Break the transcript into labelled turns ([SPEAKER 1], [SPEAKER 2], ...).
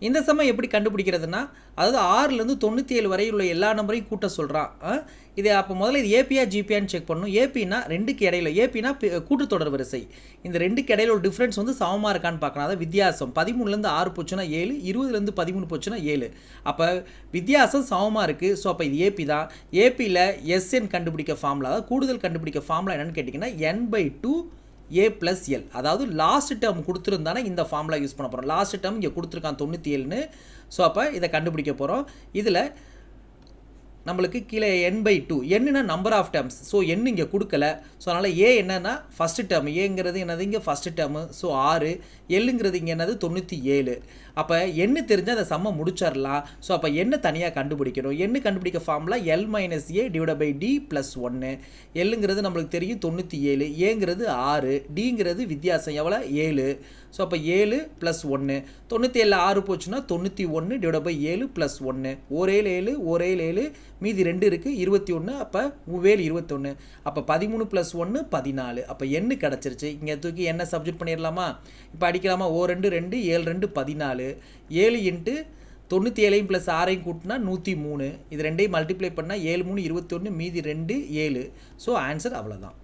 [SPEAKER 1] இந்த சம்ம எப்படி கண்டுபிடிக்கிறதுனா, அதாவது 6லேருந்து 97 வரை உள்ள எல்லா நம்பரையும் கூட்ட சொல்கிறான். இது அப்போ முதல்ல இது ஏபியா ஜிபியான்னு செக் பண்ணணும். ஏபினா 2க்கு இடையில, ஏபினா கூட்டுத்தொடர் வரிசை. இந்த 2க்கு இடையில ஒரு டிஃப்ரென்ஸ் வந்து சமமாக இருக்கான்னு பார்க்கணும். அதாவது வித்தியாசம் 13லேருந்து 6 போச்சுன்னா 7, 20லேருந்து 13 போச்சுன்னா 7. அப்போ வித்தியாசம் சமமாக இருக்குது. ஸோ அப்போ இது ஏபி தான். ஏபியில் எஸ்என் கண்டுபிடிக்க ஃபார்முலா, அதாவது கூடுதல் கண்டுபிடிக்க ஃபார்முலா என்னன்னு கேட்டிங்கன்னா n/2 a + l. அதாவது லாஸ்ட் டேர்ம் கொடுத்துருந்தானே இந்த ஃபார்முலா யூஸ் பண்ண போகிறோம். லாஸ்ட் டேர்ம் இங்கே கொடுத்துருக்கான் 97ன்னு. ஸோ அப்போ இதை கண்டுபிடிக்க போகிறோம். இதில் நம்மளுக்கு கீழே n/2, என்னன்னா number of terms. So n இங்கே கொடுக்கல. ஸோ அதனால் ஏ என்னன்னா ஃபஸ்ட்டு டேர்ம், ஏங்கிறது என்னது இங்கே ஃபஸ்ட்டு டேர்மு. ஸோ 6, எல்லுங்கிறது இங்கே என்னது 97. அப்போ என்ன தெரிஞ்சால் அந்த சம்மை முடிச்சிடலாம். ஸோ அப்போ என்ன தனியாக கண்டுபிடிக்கணும். என்ன கண்டுபிடிக்க ஃபார்முலா l - a / d + 1. எல்லுங்கிறது நம்மளுக்கு தெரியும் 97, ஏங்கிறது 6, டிங்கிறது வித்தியாசம் எவ்வளோ 7. ஸோ அப்போ 7 + 1, 97 6 போச்சுன்னா 91 / 7 + 1. ஒரு 7 ஒரு 7 மீதி 2 இருக்குது 21. அப்போ 7 21. அப்போ 13 + 1 14. அப்போ என்ன கிடச்சிருச்சு. இங்கே தூக்கி என்ன சப்ஜெக்ட் பண்ணிடலாமா. இப்போ அடிக்கலாமா. 2 2 7 2 14. 7 × 97 + 6 கூட்டினா 103. இது ரெண்டையும் மல்டிப்ளை பண்ணால் 7 3 21, மீதி 2 7. ஸோ ஆன்சர் அவ்வளோதான்.